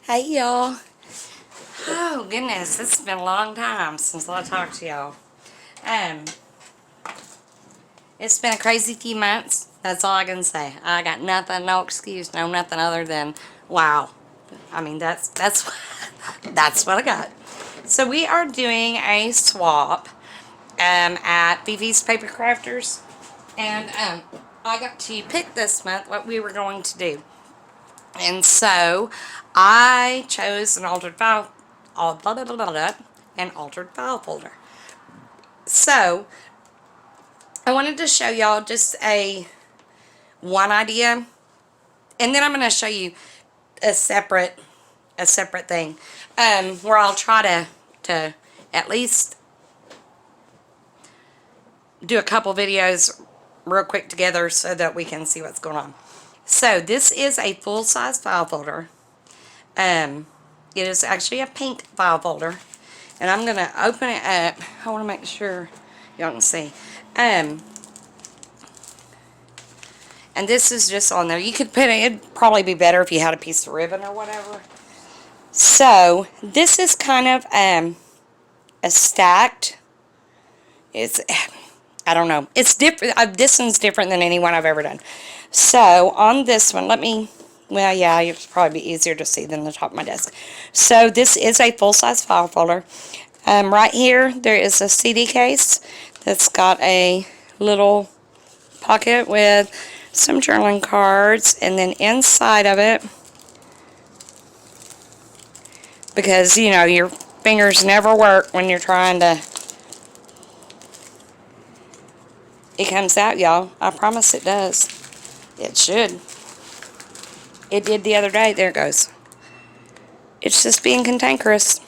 Hey y'all. Oh goodness, it's been a long time since I talked to y'all. Um, it's been a crazy few months. That's all I can say. I got nothing, no excuse, no nothing other than wow. I mean that's that's what I got. So we are doing a swap at Vivi's Paper Crafters, and I got to pick this month what we were going to do. And so I chose an altered file, an altered file folder. So I wanted to show y'all just one idea, and then I'm going to show you a separate thing, where I'll try to at least do a couple videos real quick together so that we can see what's going on. So this is a full-size file folder. It is actually a pink file folder, and I'm going to open it up. I want to make sure y'all can see. And this is just on there. You could put it, it'd probably be better if you had a piece of ribbon or whatever. So this is kind of a stacked, I don't know, it's different. This one's different than any one I've ever done. So on this one, well, yeah, it's probably be easier to see than the top of my desk. So this is a full-size file folder. Right here, there is a CD case that's got a little pocket with some journaling cards, and then inside of it, because, you know, your fingers never work when you're trying to, it comes out, y'all. I promise it does. It should. It did the other day. There it goes. It's just being cantankerous.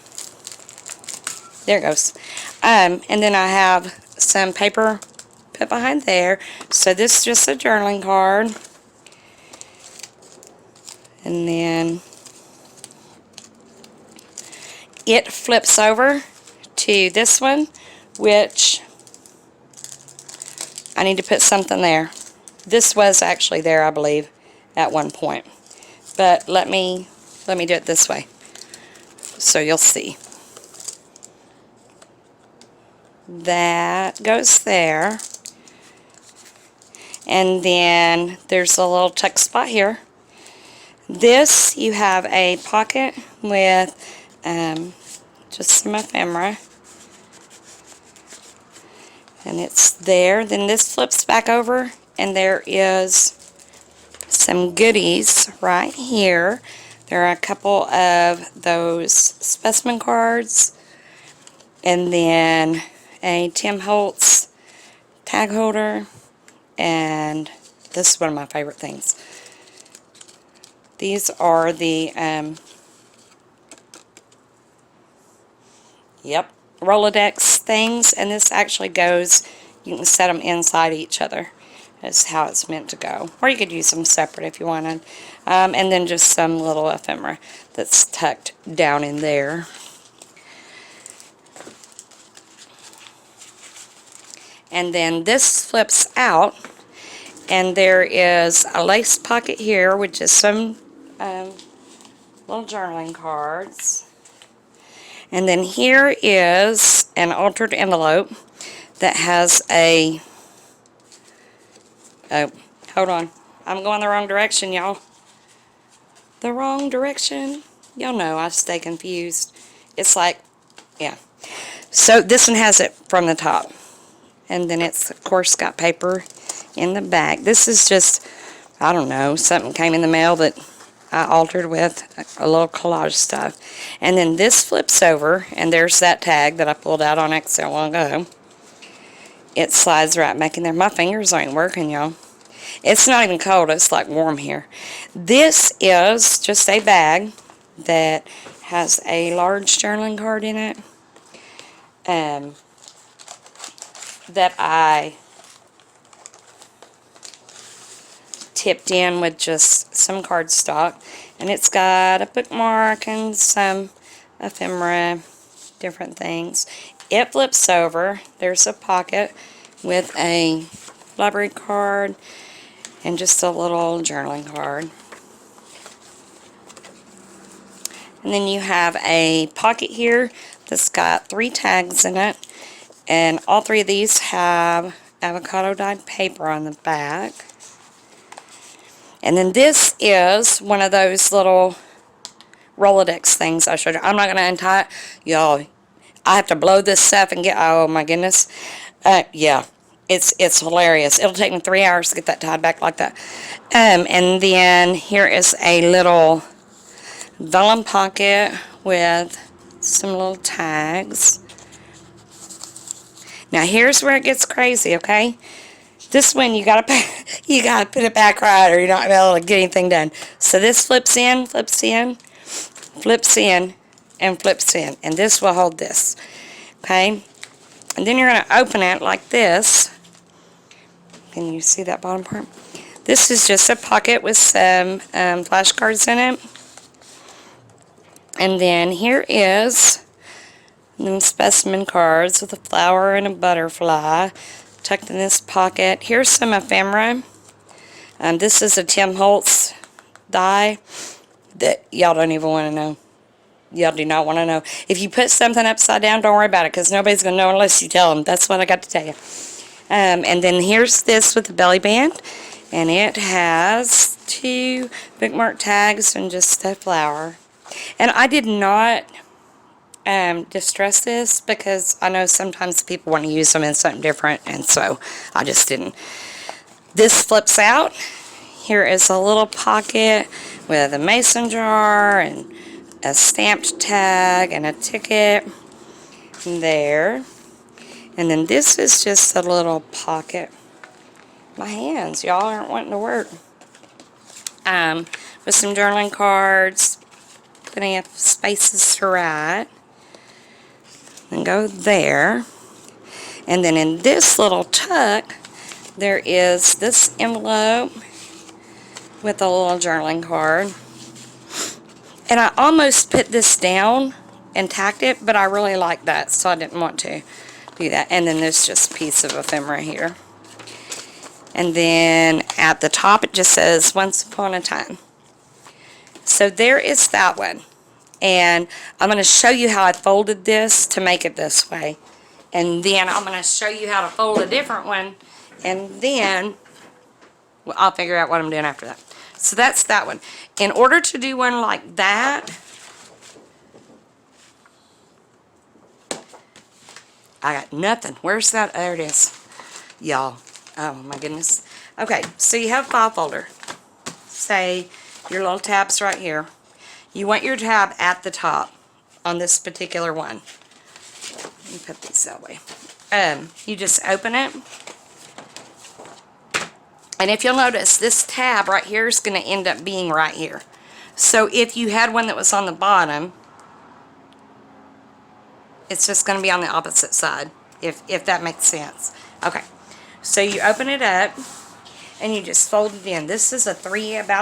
There it goes. And then I have some paper put behind there. So this is just a journaling card. And then it flips over to this one, which I need to put something there. This was actually there, I believe, at one point. But let me do it this way, so you'll see. That goes there. And then there's a little tuck spot here. This, you have a pocket with just some ephemera. And it's there. Then this flips back over, and there is some goodies right here. There are a couple of those specimen cards, and then a Tim Holtz tag holder, and this is one of my favorite things. These are the Rolodex things, and this actually goes, you can set them inside each other. That's how it's meant to go. Or you could use them separate if you wanted. And then just some little ephemera that's tucked down in there. And then this flips out, and there is a lace pocket here, which is some little journaling cards. And then here is an altered envelope that has a, oh, hold on, I'm going the wrong direction, y'all. The wrong direction. Y'all know I stay confused. It's like, yeah. So this one has it from the top. And then it's, of course, got paper in the back. This is just, I don't know, something came in the mail that I altered with a little collage stuff. And then this flips over, and there's that tag that I pulled out on Excel a while ago. It slides right back in there. My fingers ain't working, y'all. It's not even cold. It's like warm here. This is just a bag that has a large journaling card in it. That I tipped in with just some cardstock, and it's got a bookmark and some ephemera, different things. It flips over. There's a pocket with a library card and just a little journaling card. And then you have a pocket here that's got 3 tags in it. And all 3 of these have avocado dyed paper on the back. And then this is one of those little Rolodex things I showed you. I'm not going to untie it. Y'all, I have to blow this stuff and get, oh my goodness. Yeah, it's hilarious. It'll take me 3 hours to get that tied back like that. And then here is a little vellum pocket with some little tags. Now here's where it gets crazy, okay? This one you gotta put it back right, or you're not gonna be able to get anything done. So this flips in, flips in, flips in, and flips in, and this will hold this, okay? And then you're gonna open it like this. Can you see that bottom part? This is just a pocket with some flashcards in it. And then here is some specimen cards with a flower and a butterfly tucked in this pocket. Here's some ephemera. This is a Tim Holtz die that y'all don't even want to know. Y'all do not want to know. If you put something upside down, don't worry about it, because nobody's going to know unless you tell them. That's what I got to tell you. And then here's this with the belly band. And it has 2 bookmark tags and just a flower. And I did not distress this, because I know sometimes people want to use them in something different, and so I just didn't. This flips out. Here is a little pocket with a mason jar and a stamped tag and a ticket there. And then this is just a little pocket. My hands, y'all aren't wanting to work. With some journaling cards, plenty of spaces to write. And go there. And then in this little tuck, there is this envelope with a little journaling card. And I almost put this down and tacked it, but I really like that, so I didn't want to do that. And then there's just a piece of ephemera here. And then at the top it just says Once Upon a Time. So there is that one. And I'm going to show you how I folded this to make it this way. And then I'm going to show you how to fold a different one. And then I'll figure out what I'm doing after that. So that's that one. In order to do one like that, I got nothing. Where's that? There it is. Y'all. Oh my goodness. Okay, so you have a file folder. Say your little tabs right here. You want your tab at the top on this particular one. Let me put these that way. You just open it. And if you'll notice, this tab right here is going to end up being right here. So if you had one that was on the bottom, it's just going to be on the opposite side, if that makes sense. Okay, so you open it up and you just fold it in. This is about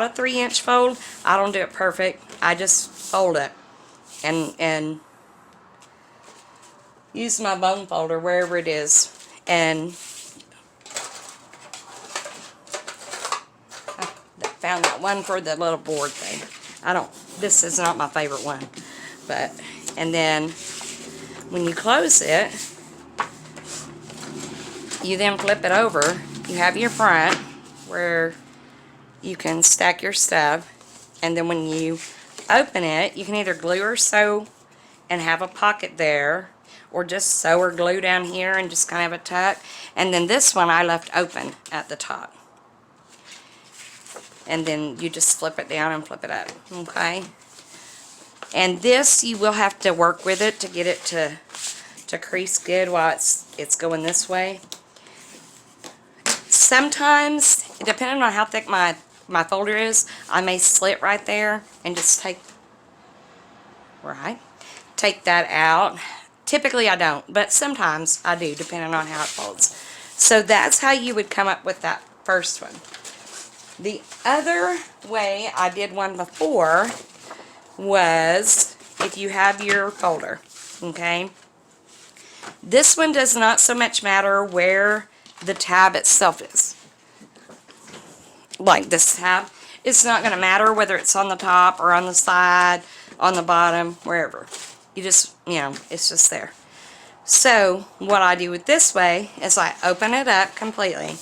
a 3-inch fold. I don't do it perfect. I just fold it and use my bone folder wherever it is. And I found that one for the little board thing. This is not my favorite one. And then when you close it, you then flip it over. You have your front where you can stack your stuff. And then when you open it, you can either glue or sew and have a pocket there, or just sew or glue down here and just kind of have a tuck. And then this one I left open at the top. And then you just flip it down and flip it up, okay? And this, you will have to work with it to get it to crease good while it's going this way. Sometimes, depending on how thick my folder is, I may slit right there and just take that out. Typically I don't, but sometimes I do, depending on how it folds. So that's how you would come up with that first one. The other way I did one before was if you have your folder, okay? This one does not so much matter where the tab itself is. Like this tab, it's not going to matter whether it's on the top or on the side on the bottom, wherever. You just, you know, it's just there. So what I do with this way is I open it up completely,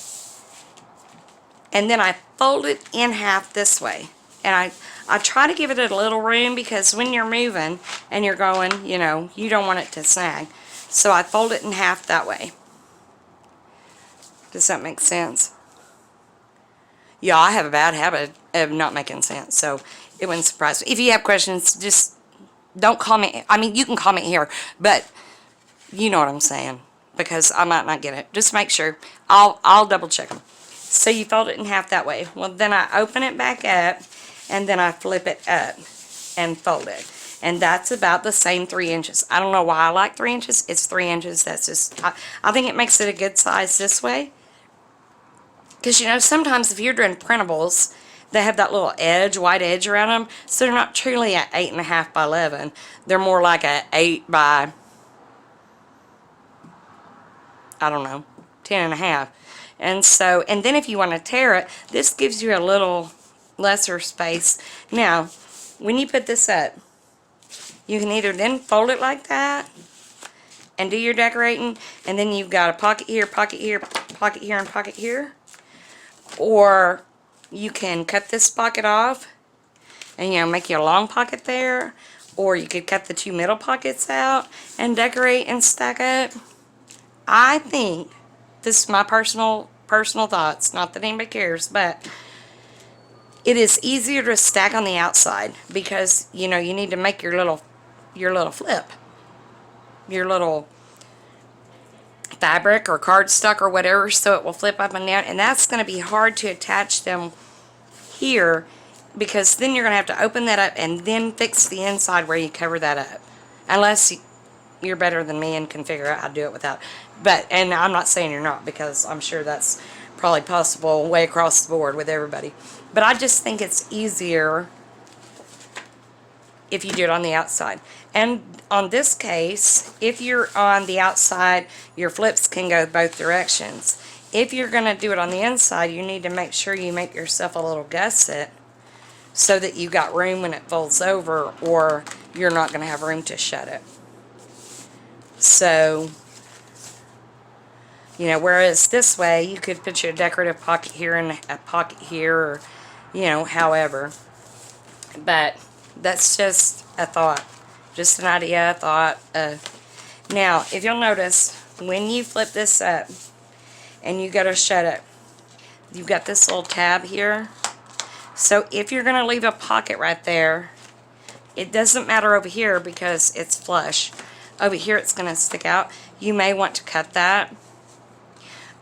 and then I fold it in half this way. And I try to give it a little room, because when you're moving and you're going, you know, you don't want it to snag. So I fold it in half that way. Does that make sense? Yeah, I have a bad habit of not making sense, so it wouldn't surprise me. If you have questions, just don't comment. I mean, you can comment here, but you know what I'm saying, because I might not get it. Just make sure. I'll double check them. So you fold it in half that way. Well, then I open it back up, and then I flip it up and fold it. And that's about the same 3 inches. I don't know why I like 3 inches. It's 3 inches. That's just, I think it makes it a good size this way. Because, you know, sometimes if you're doing printables, they have that little edge, white edge around them. So they're not truly at 8.5 by 11. They're more like a 8 by, I don't know, 10.5. And so, and then if you want to tear it, this gives you a little lesser space. Now, when you put this up, you can either then fold it like that and do your decorating, and then you've got a pocket here, pocket here, pocket here, and pocket here. Or you can cut this pocket off and, you know, make you a long pocket there. Or you could cut the 2 middle pockets out and decorate and stack up. I think, this is my personal thoughts, not that anybody cares, but it is easier to stack on the outside, because, you know, you need to make your little flip, your little fabric or cardstock or whatever, so it will flip up and down, and that's going to be hard to attach them here, because then you're going to have to open that up and then fix the inside where you cover that up, unless you're better than me and can figure out how to do it without. But, and I'm not saying you're not, because I'm sure that's probably possible way across the board with everybody, but I just think it's easier if you do it on the outside. And on this case, if you're on the outside, your flips can go both directions. If you're going to do it on the inside, you need to make sure you make yourself a little gusset so that you got room when it folds over, or you're not going to have room to shut it. So, you know, whereas this way, you could put your decorative pocket here and a pocket here, or, you know, however. But that's just a thought. Just an idea, a thought. Now, if you'll notice, when you flip this up and you go to shut it, you've got this little tab here. So if you're going to leave a pocket right there, it doesn't matter over here because it's flush. Over here it's going to stick out. You may want to cut that.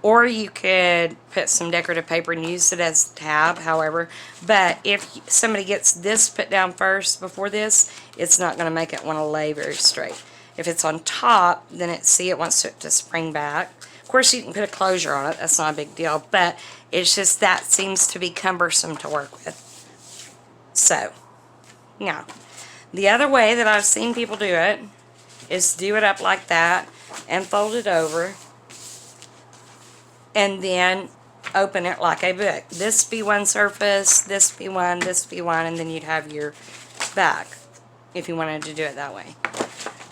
Or you could put some decorative paper and use it as a tab, however. But if somebody gets this put down first before this, it's not going to make it want to lay very straight. If it's on top, then it wants it to spring back. Of course, you can put a closure on it. That's not a big deal. But it's just that seems to be cumbersome to work with. So, now, the other way that I've seen people do it is do it up like that and fold it over, and then open it like a book. This be one surface, this be one, and then you'd have your back if you wanted to do it that way.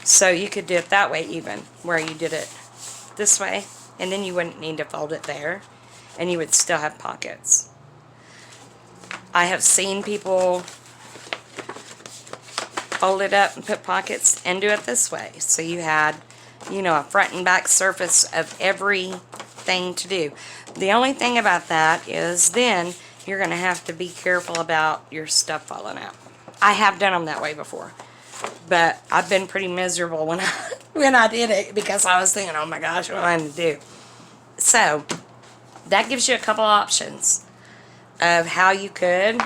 So you could do it that way even, where you did it this way, and then you wouldn't need to fold it there, and you would still have pockets. I have seen people fold it up and put pockets and do it this way. So you had, you know, a front and back surface of everything to do. The only thing about that is then you're going to have to be careful about your stuff falling out. I have done them that way before, but I've been pretty miserable when I did it, because I was thinking, oh my gosh, what am I going to do? So that gives you a couple options of how you could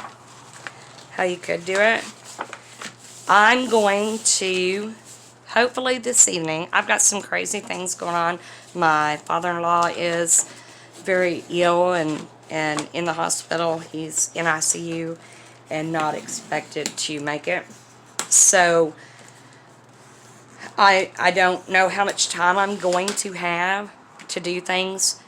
do it. I'm going to, hopefully this evening, I've got some crazy things going on. My father-in-law is very ill and in the hospital. He's in ICU and not expected to make it. So I don't know how much time I'm going to have to do things,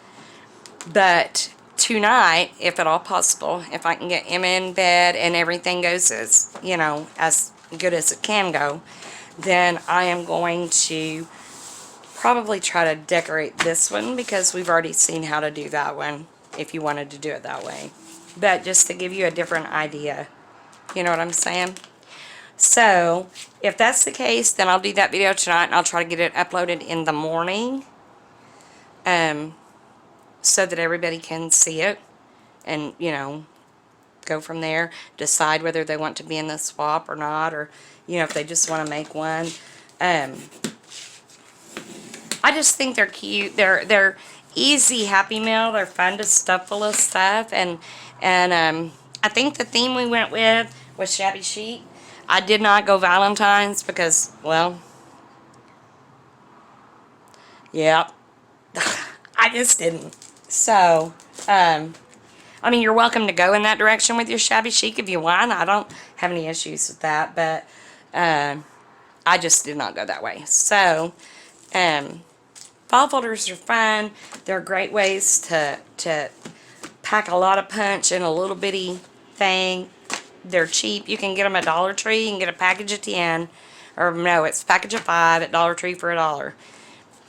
but tonight, if at all possible, if I can get Emma in bed and everything goes as, you know, as good as it can go, then I am going to probably try to decorate this one, because we've already seen how to do that one if you wanted to do it that way. But just to give you a different idea, you know what I'm saying? So if that's the case, then I'll do that video tonight, and I'll try to get it uploaded in the morning, so that everybody can see it, and, you know, go from there, decide whether they want to be in the swap or not, or, you know, if they just want to make one. I just think they're cute. They're easy Happy Meal. They're fun to stuff full of stuff, and I think the theme we went with was shabby chic. I did not go Valentine's because, well, yeah, I just didn't. So, I mean, you're welcome to go in that direction with your shabby chic if you want. I don't have any issues with that, but I just did not go that way. So, file folders are fun. They're great ways to pack a lot of punch in a little bitty thing. They're cheap. You can get them at Dollar Tree. You can get a package of 10. Or no, it's a package of 5 at Dollar Tree for $1.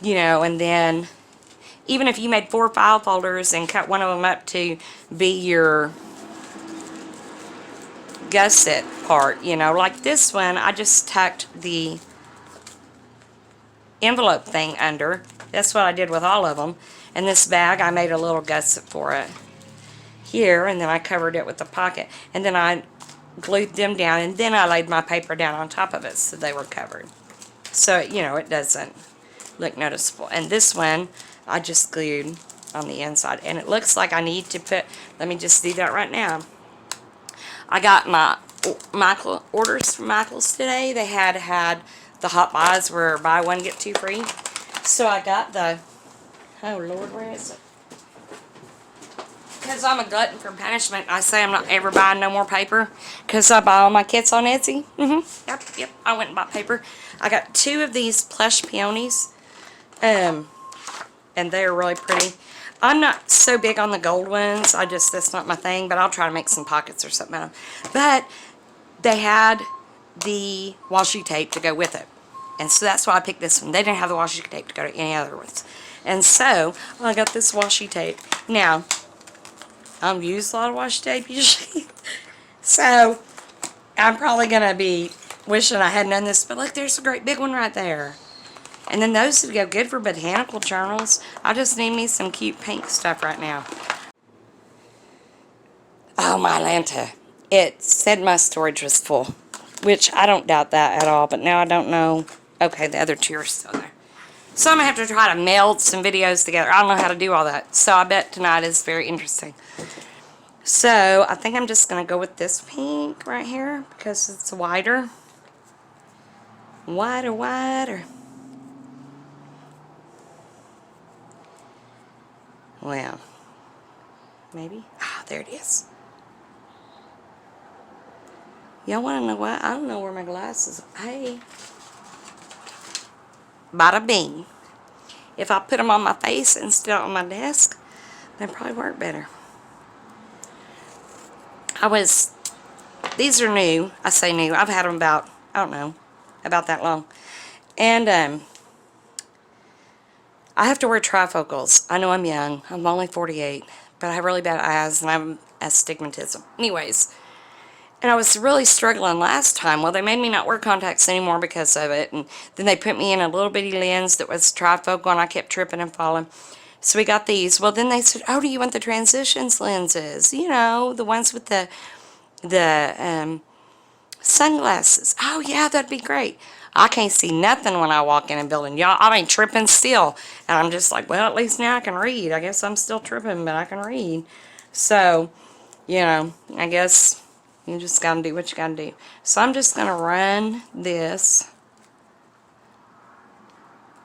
You know, and then even if you made 4 file folders and cut one of them up to be your gusset part, you know, like this one, I just tucked the envelope thing under. That's what I did with all of them. And this bag, I made a little gusset for it here, and then I covered it with the pocket, and then I glued them down, and then I laid my paper down on top of it so they were covered. So, you know, it doesn't look noticeable. And this one, I just glued on the inside, and it looks like I need to put, let me just do that right now. I got my orders from Michael's today. They had the Hot Buys where buy one get 2 free. So I got the, oh Lord, where is it? Because I'm a glutton for punishment, I say I'm not ever buying no more paper, because I buy all my kits on Etsy. Yep, I went and bought paper. I got 2 of these plush peonies, and they're really pretty. I'm not so big on the gold ones, that's not my thing, but I'll try to make some pockets or something out of them. But they had the washi tape to go with it, and so that's why I picked this one. They didn't have the washi tape to go to any other ones, and so I got this washi tape. Now, I don't use a lot of washi tape usually, so I'm probably going to be wishing I hadn't done this, but look, there's a great big one right there. And then those would go good for botanical journals. I just need me some cute pink stuff right now. Oh, my Lanta. It said my storage was full, which I don't doubt that at all, but now I don't know. Okay, the other 2 are still there. So I'm going to have to try to meld some videos together. I don't know how to do all that, so I bet tonight is very interesting. So I think I'm just going to go with this pink right here because it's wider. Wider. Well, maybe. Ah, there it is. Y'all want to know why? I don't know where my glasses are. Hey. Bada bing. If I put them on my face instead of on my desk, they'd probably work better. These are new. I say new. I've had them about, I don't know, about that long. And, I have to wear trifocals. I know I'm young. I'm only 48. But I have really bad eyes and I have astigmatism. Anyways. And I was really struggling last time. Well, they made me not wear contacts anymore because of it. And then they put me in a little bitty lens that was trifocal, and I kept tripping and falling. So we got these. Well, then they said, oh, do you want the transitions lenses? You know, the ones with the sunglasses. Oh, yeah, that'd be great. I can't see nothing when I walk in a building. Y'all, I ain't tripping still. And I'm just like, well, at least now I can read. I guess I'm still tripping, but I can read. So, you know, I guess you just got to do what you got to do. So I'm just going to run this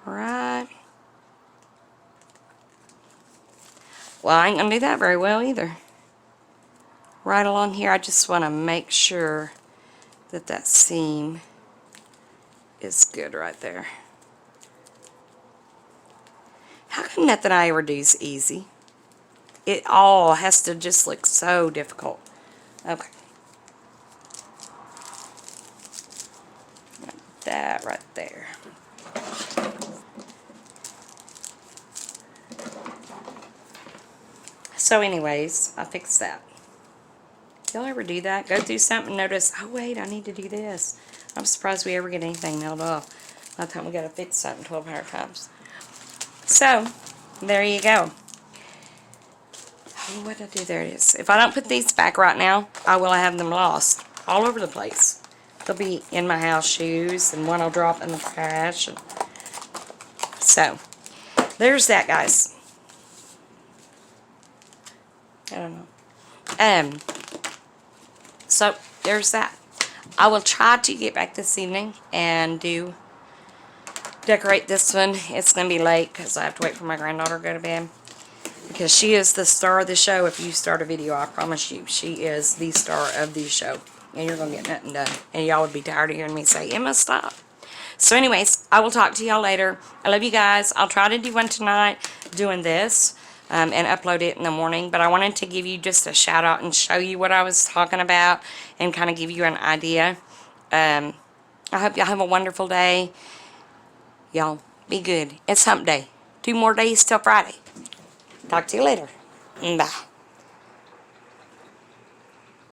right. Well, I ain't going to do that very well either. Right along here, I just want to make sure that that seam is good right there. How come nothing I ever do is easy? It all has to just look so difficult. Okay. that right there. So anyways, I fixed that. Y'all ever do that? Go through something and notice, oh wait, I need to do this. I'm surprised we ever get anything nailed off. By the time we got to fix something 1,200 times. So, there you go. Oh, what did I do? There it is. If I don't put these back right now, I will have them lost all over the place. They'll be in my house shoes, and one will drop in the trash. And so, there's that, guys. I don't know. So, there's that. I will try to get back this evening and decorate this one. It's going to be late because I have to wait for my granddaughter to go to bed. Because she is the star of the show. If you start a video, I promise you, she is the star of the show. And you're going to get nothing done. And y'all would be tired of hearing me say, Emma, stop. So anyways, I will talk to y'all later. I love you guys. I'll try to do one tonight doing this. And upload it in the morning. But I wanted to give you just a shout out and show you what I was talking about. And kind of give you an idea. I hope y'all have a wonderful day. Y'all, be good. It's hump day. 2 more days till Friday. Talk to you later. Bye.